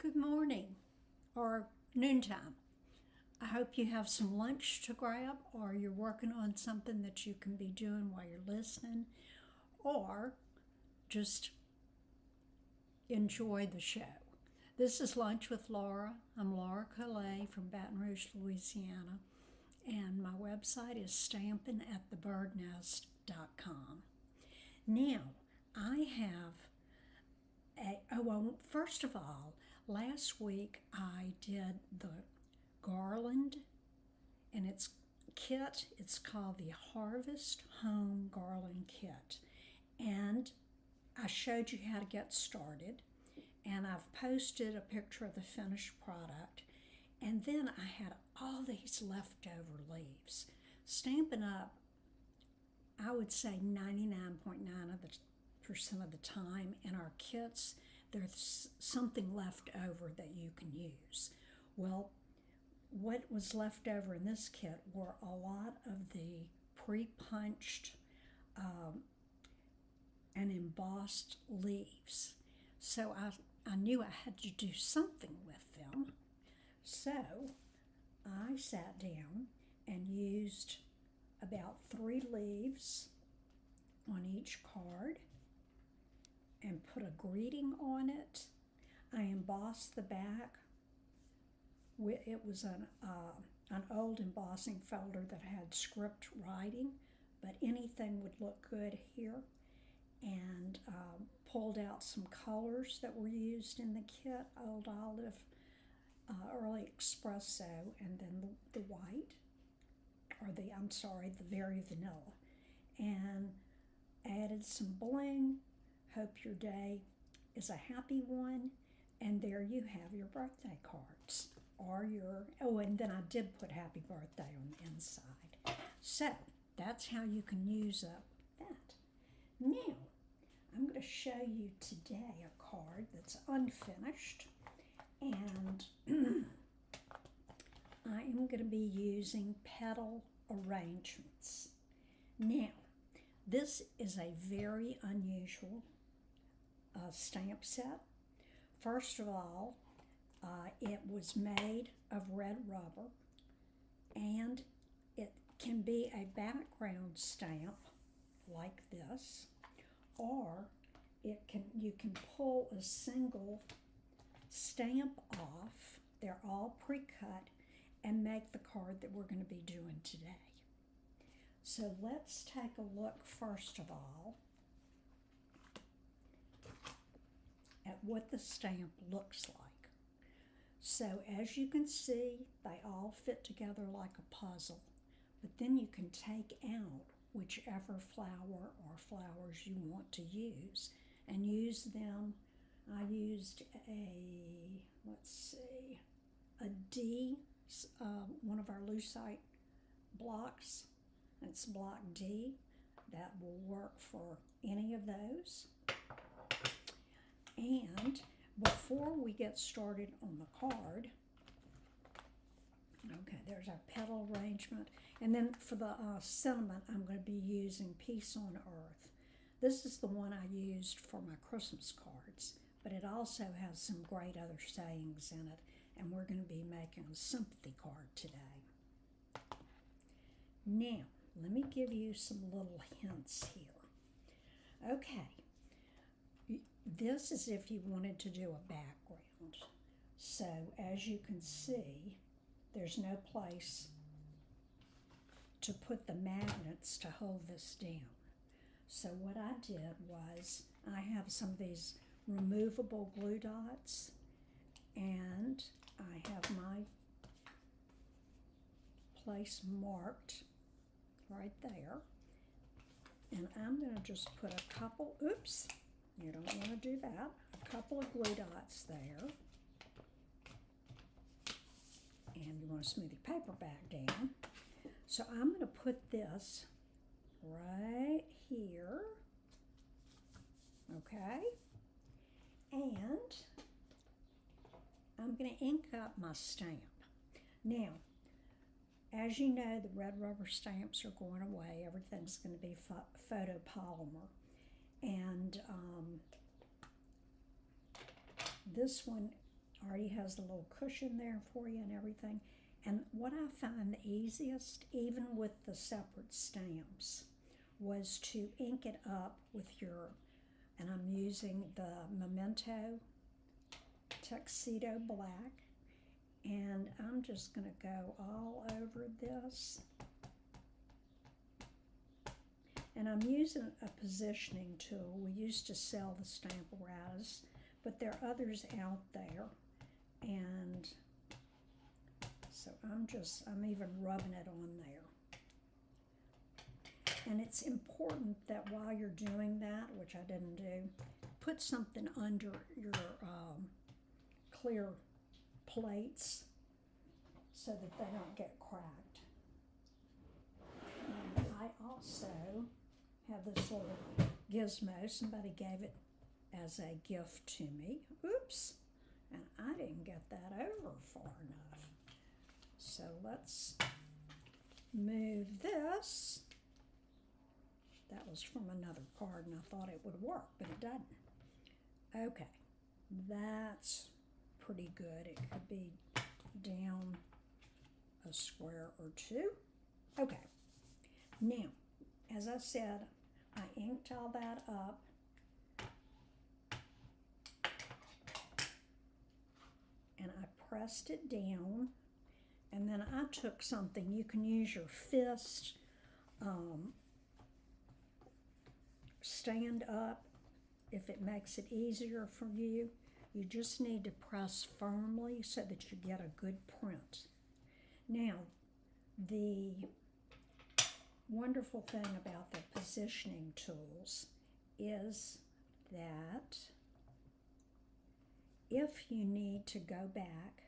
Good morning or noontime. I hope you have some lunch to grab or you're working on something that you can be doing while you're listening or just enjoy the show. This is Lunch with Laura. I'm Laura Collet from Baton Rouge, Louisiana, and my website is stampingatthebirdnest.com. Now, I have first of all, last week I did the garland, and it's called the Harvest Home Garland Kit, and I showed you how to get started, and I've posted a picture of the finished product, and then I had all these leftover leaves. Stampin' Up, I would say 99.9% of the time in our kits, there's something left over that you can use. Well, what was left over in this kit were a lot of the pre-punched and embossed leaves. So I knew I had to do something with them. So I sat down and used about 3 leaves on each card and put a greeting on it. I embossed the back. It was an old embossing folder that had script writing, but anything would look good here. And pulled out some colors that were used in the kit: Old Olive, Early Espresso, and then the white, or the very vanilla. And added some bling. Hope your day is a happy one. And there you have your birthday cards. And then I did put happy birthday on the inside. So that's how you can use up that. Now, I'm going to show you today a card that's unfinished, and I am going to be using Petal Arrangements. Now, this is a very unusual stamp set. First of all, it was made of red rubber, and it can be a background stamp like this, or you can pull a single stamp off. They're all pre-cut, and make the card that we're going to be doing today. So let's take a look first of all at what the stamp looks like. So as you can see, they all fit together like a puzzle, but then you can take out whichever flower or flowers you want to use and use them. I used a D, one of our lucite blocks. It's block D. That will work for any of those. And before we get started on the card, okay, there's our petal arrangement. And then for the sentiment, I'm going to be using Peace on Earth. This is the one I used for my Christmas cards, but it also has some great other sayings in it, and we're going to be making a sympathy card today. Now, let me give you some little hints here. Okay, this is if you wanted to do a background. So as you can see, there's no place to put the magnets to hold this down. So what I did was, I have some of these removable glue dots, and I have my place marked right there. And I'm going to just put a couple, oops, you don't want to do that, a couple of glue dots there. And you want to smooth your paper back down. So I'm going to put this right here, okay? And I'm going to ink up my stamp. Now, as you know, the red rubber stamps are going away. Everything's going to be photopolymer. And this one already has the little cushion there for you and everything. And what I find the easiest, even with the separate stamps, was to ink it up with your, and I'm using the Memento Tuxedo Black, and I'm just going to go all over this. And I'm using a positioning tool. We used to sell the Stamp-A-Ritas, but there are others out there. And so I'm even rubbing it on there. And it's important that while you're doing that, which I didn't do, put something under your clear plates so that they don't get cracked. And I also have this little gizmo. Somebody gave it as a gift to me. Oops. And I didn't get that over far enough. So let's move this. That was from another card and I thought it would work, but it doesn't. Okay, that's pretty good. It could be down a square or two. Okay, now, as I said, I inked all that up. And I pressed it down, and then I took something. You can use your fist, stand up if it makes it easier for you. You just need to press firmly so that you get a good print. Now, the wonderful thing about the positioning tools is that if you need to go back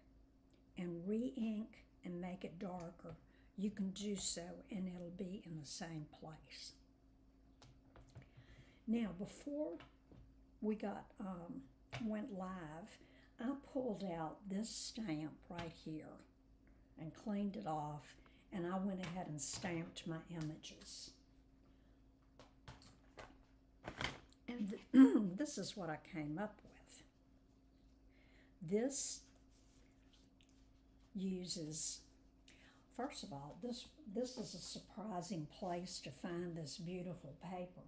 and re-ink and make it darker, you can do so and it'll be in the same place. Now, before we went live, I pulled out this stamp right here and cleaned it off, and I went ahead and stamped my images. And this is what I came up with. This uses, first of all, this is a surprising place to find this beautiful paper,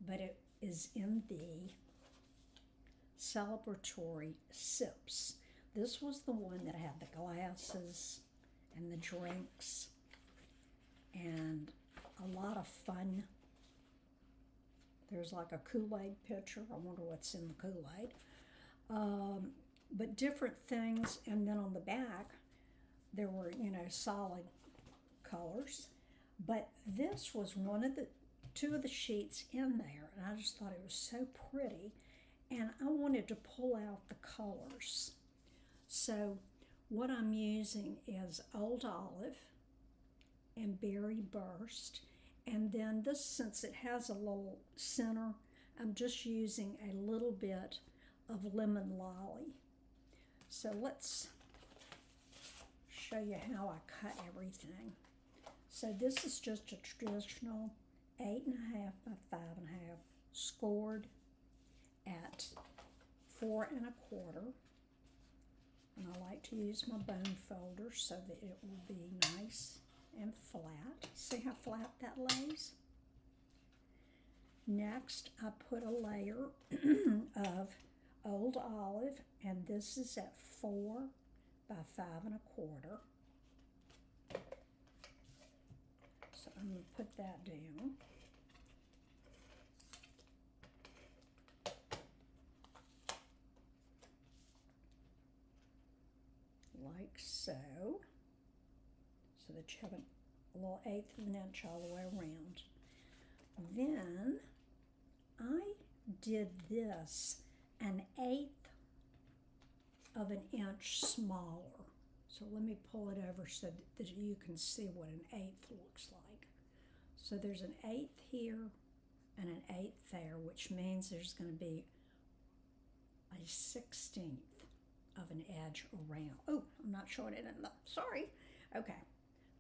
but it is in the celebratory sips. This was the one that had the glasses and the drinks and a lot of fun. There's like a Kool-Aid pitcher. I wonder what's in the Kool-Aid. But different things, and then on the back there were, solid colors. But this was two of the sheets in there, and I just thought it was so pretty, and I wanted to pull out the colors. So what I'm using is Old Olive and Berry Burst, and then this, since it has a little center, I'm just using a little bit of Lemon Lolly. So let's show you how I cut everything. So this is just a traditional 8.5 by 5.5, scored at 4 1/4. And I like to use my bone folder so that it will be nice and flat. See how flat that lays? Next, I put a layer of Old Olive, and this is at 4 by 5 1/4. So I'm going to put that down. Like so. So that you have a little 1/8 of an inch all the way around. Then I did this 1/8 of an inch smaller. So let me pull it over so that you can see what 1/8 looks like. So there's 1/8 here and 1/8 there, which means there's going to be a 1/16 of an edge around. Oh, I'm not showing it in the, sorry. Okay,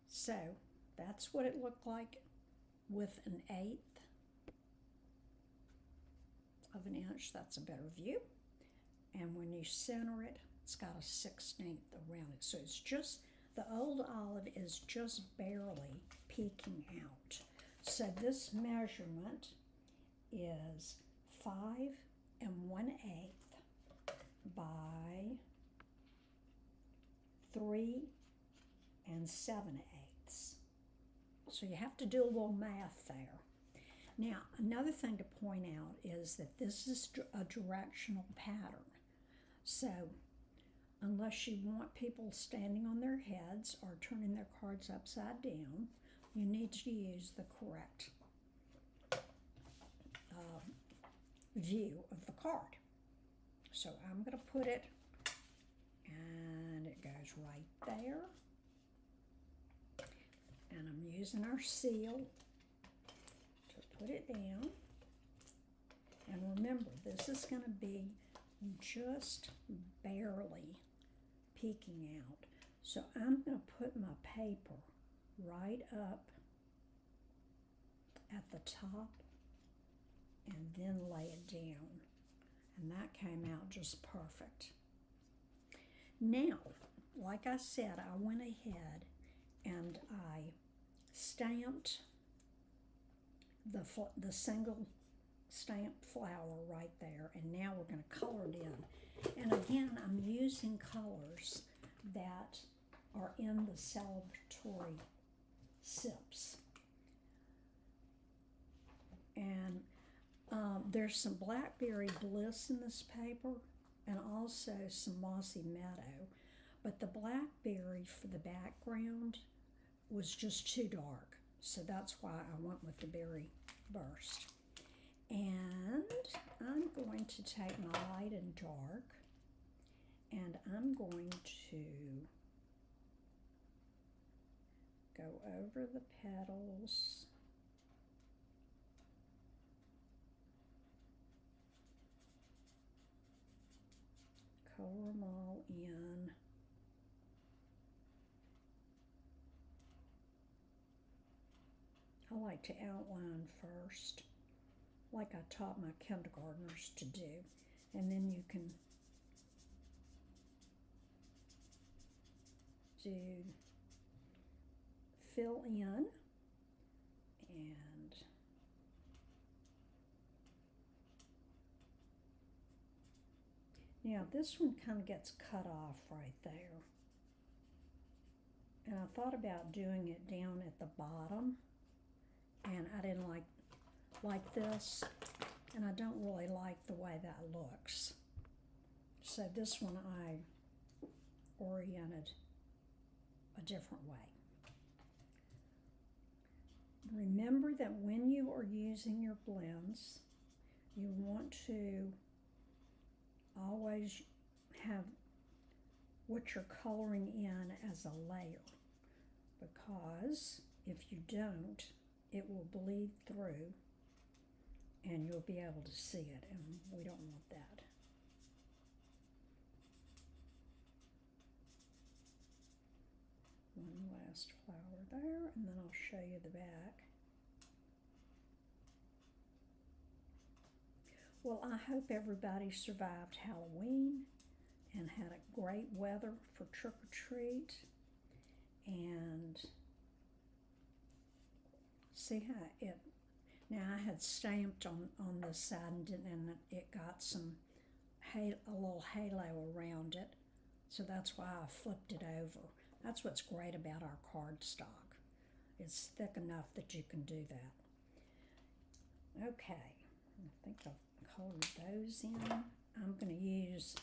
so that's what it looked like with 1/8 of an inch. That's a better view. And when you center it, It's got a 1/16 around it. So it's just, the old olive is just barely peeking out. So this measurement is 5 1/8 by 3 7/8. So you have to do a little math there. Now, another thing to point out is that this is a directional pattern. So, unless you want people standing on their heads or turning their cards upside down, you need to use the correct view of the card. So I'm going to put it, and it goes right there. And I'm using our seal to put it down. And remember, this is going to be just barely peeking out. So I'm going to put my paper right up at the top and then lay it down. And that came out just perfect. Now, like I said, I went ahead and I stamped the single stamped flower right there, and now we're going to color it in. And again, I'm using colors that are in the celebratory sips. And there's some Blackberry Bliss in this paper, and also some Mossy Meadow. But the Blackberry for the background was just too dark, so that's why I went with the Berry Burst. And I'm going to take my light and dark, and I'm going to go over the petals. Color them all in. I like to outline first, like I taught my kindergartners to do, and then you can do fill in, and now this one kind of gets cut off right there, and I thought about doing it down at the bottom, and I didn't like this, and I don't really like the way that looks. So this one I oriented a different way. Remember that when you are using your blends, you want to always have what you're coloring in as a layer, because if you don't, it will bleed through and you'll be able to see it, and we don't want that. One last flower there, and then I'll show you the back. Well, I hope everybody survived Halloween and had a great weather for trick-or-treat. And see how it, now I had stamped on this side and it got a little halo around it. So that's why I flipped it over. That's what's great about our cardstock. It's thick enough that you can do that. Okay, I think I've colored those in. I'm going to use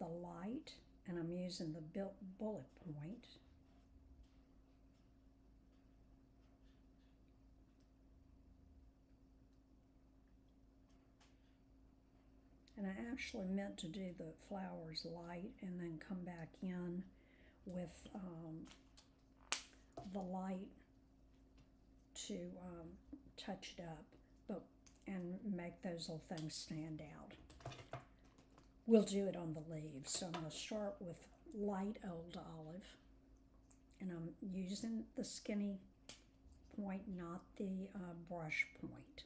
the light, and I'm using the bullet point. And I actually meant to do the flowers light and then come back in with the light to touch it up, and make those little things stand out. We'll do it on the leaves. So I'm going to start with light old olive, and I'm using the skinny point, not the brush point.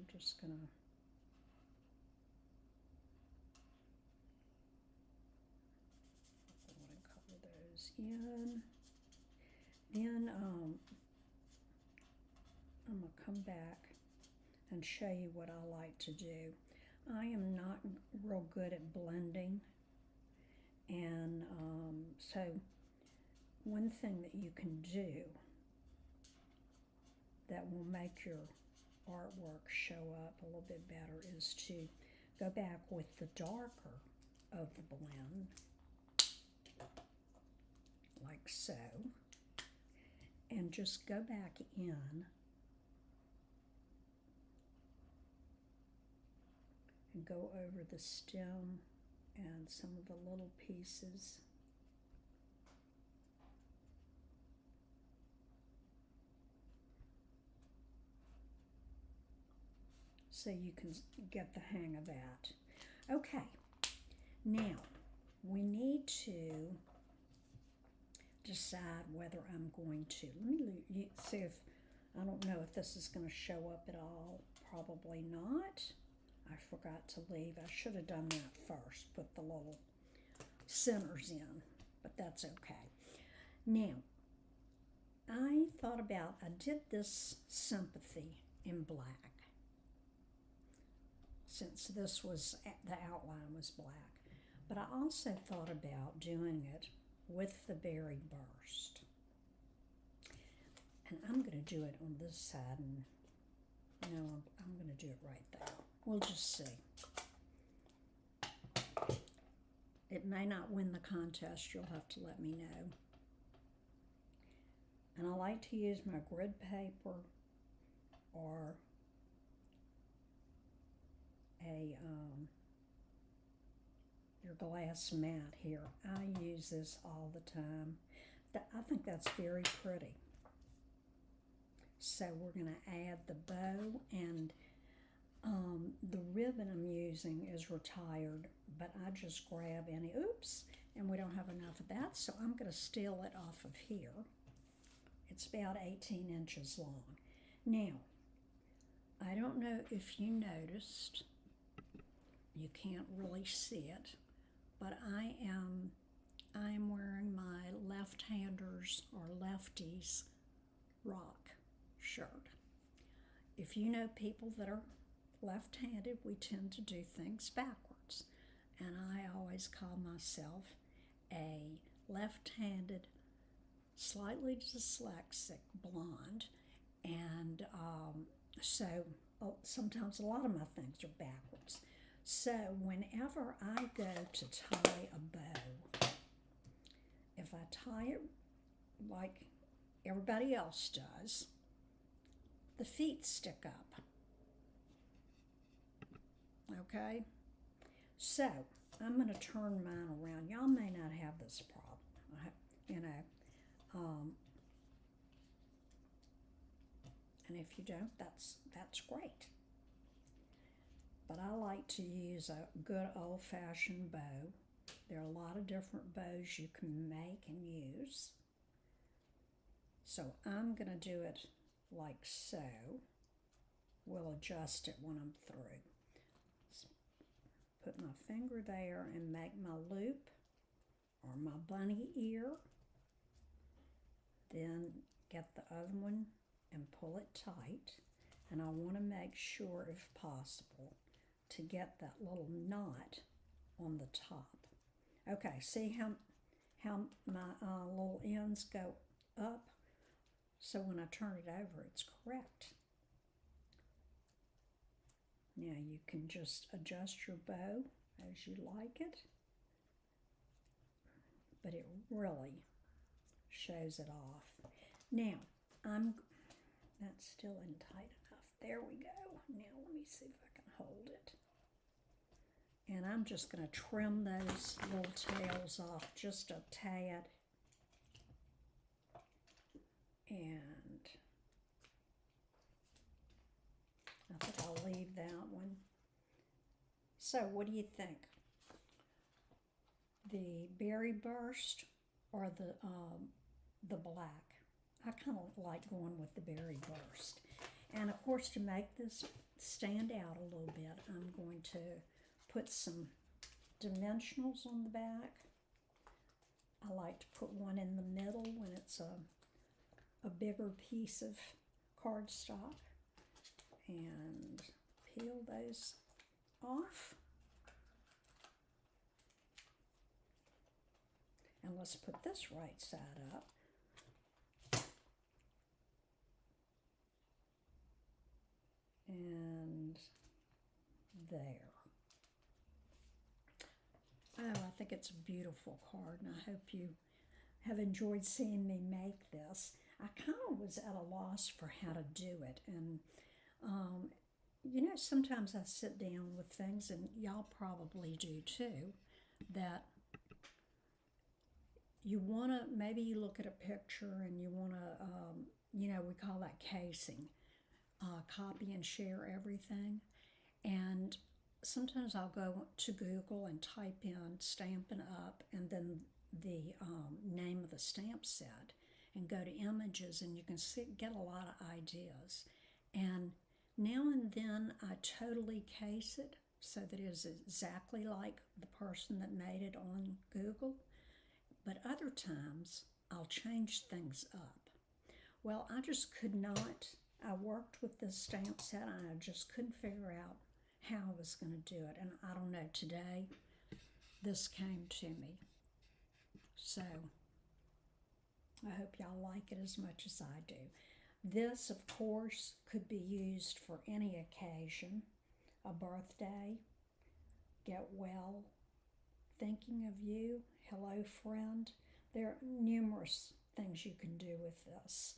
I'm just going to color those in. Then I'm going to come back and show you what I like to do. I am not real good at blending, and so one thing that you can do that will make your artwork show up a little bit better is to go back with the darker of the blend, like so, and just go back in and go over the stem and some of the little pieces. So you can get the hang of that. Okay, now we need to decide whether I'm going to, let me see if, I don't know if this is going to show up at all. Probably not. I forgot to leave. I should have done that first, put the little centers in, but that's okay. Now, I thought about, I did this Sympathy in black, since this was, the outline was black. But I also thought about doing it with the Berry Burst. And I'm going to do it on this side, and no, I'm going to do it right there. We'll just see. It may not win the contest. You'll have to let me know. And I like to use my grid paper or your glass mat here. I use this all the time. I think that's very pretty. So we're going to add the bow, and the ribbon I'm using is retired, but I just grab any, oops, and we don't have enough of that, so I'm going to steal it off of here. It's about 18 inches long. Now, I don't know if you noticed, you can't really see it, but I am wearing my left-handers or lefties rock shirt. If you know people that are left-handed, we tend to do things backwards, and I always call myself a left-handed, slightly dyslexic blonde, and so sometimes a lot of my things are backwards. So whenever I go to tie a bow, if I tie it like everybody else does, the feet stick up. Okay? So I'm going to turn mine around. Y'all may not have this problem, you know. And if you don't, that's great. But I like to use a good old-fashioned bow. There are a lot of different bows you can make and use. So I'm going to do it like so. We'll adjust it when I'm through. Put my finger there and make my loop or my bunny ear. Then get the other one and pull it tight. And I want to make sure, if possible, to get that little knot on the top. Okay, see how my little ends go up? So when I turn it over, it's correct. Now you can just adjust your bow as you like it, but it really shows it off. Now, that's still in tight enough. There we go. Now let me see if I can hold it. And I'm just going to trim those little tails off just a tad. And I think I'll leave that one. So what do you think? The Berry Burst or the black? I kind of like going with the Berry Burst. And of course, to make this stand out a little bit, I'm going to put some dimensionals on the back. I like to put one in the middle when it's a bigger piece of cardstock, and peel those off. And let's put this right side up. And there. Oh, I think it's a beautiful card, and I hope you have enjoyed seeing me make this. I kind of was at a loss for how to do it, and you know, sometimes I sit down with things, and y'all probably do too, that you want to, maybe you look at a picture and you want to, you know, we call that casing, copy and share everything. And sometimes I'll go to Google and type in Stampin' Up! And then the name of the stamp set and go to images, and you can get a lot of ideas. And now and then I totally case it so that it is exactly like the person that made it on Google. But other times I'll change things up. Well, I just could not. I worked with this stamp set and I just couldn't figure out how I was going to do it. And I don't know, today this came to me. So I hope y'all like it as much as I do. This, of course, could be used for any occasion, a birthday, get well, thinking of you, hello friend. There are numerous things you can do with this.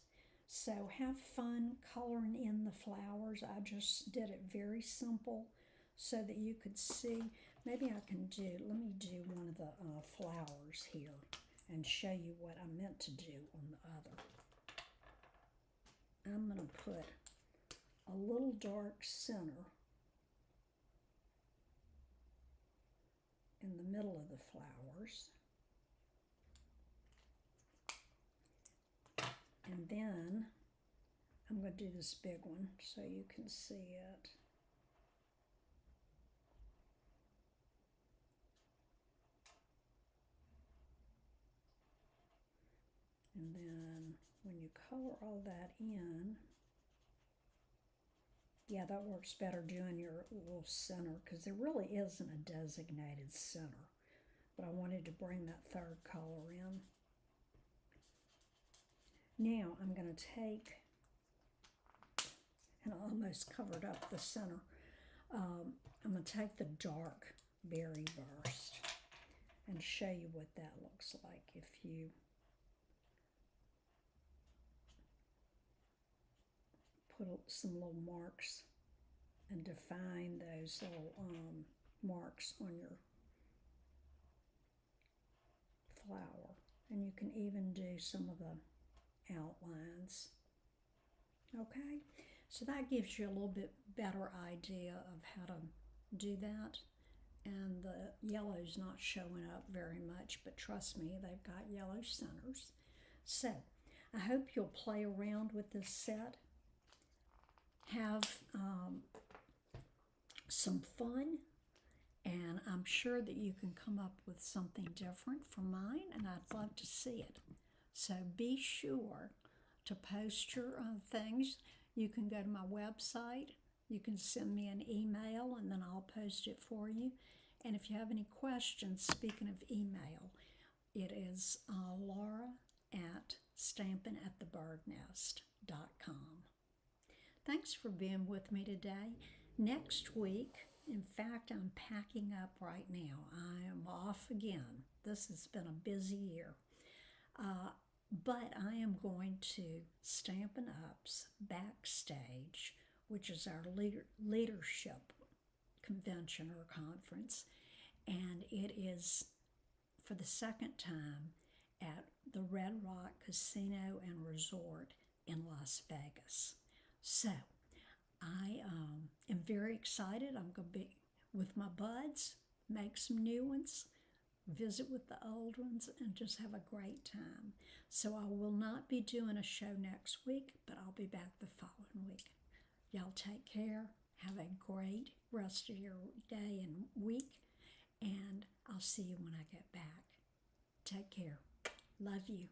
So have fun coloring in the flowers. I just did it very simple so that you could see. Maybe I can do, let me do one of the flowers here and show you what I meant to do on the other. I'm going to put a little dark center in the middle of the flowers. And then I'm going to do this big one so you can see it. And then when you color all that in, yeah, that works better doing your little center because there really isn't a designated center. But I wanted to bring that third color in. Now I'm going to take, and I almost covered up the center, I'm going to take the dark berry burst and show you what that looks like if you put some little marks and define those little marks on your flower. And you can even do some of the outlines. Okay, so that gives you a little bit better idea of how to do that. And the yellow's not showing up very much, but trust me, they've got yellow centers. So I hope you'll play around with this set, have some fun, and I'm sure that you can come up with something different from mine, and I'd love to see it. So be sure to post your things. You can go to my website. You can send me an email, and then I'll post it for you. And if you have any questions, speaking of email, it is laura@stampingatthebirdnest.com. Thanks for being with me today. Next week, in fact, I'm packing up right now. I am off again. This has been a busy year. But I am going to Stampin' Up's Backstage, which is our leadership convention or conference, and it is for the second time at the Red Rock Casino and Resort in Las Vegas. So I am very excited. I'm going to be with my buds, make some new ones, visit with the old ones, and just have a great time. So I will not be doing a show next week, but I'll be back the following week. Y'all take care. Have a great rest of your day and week, and I'll see you when I get back. Take care. Love you.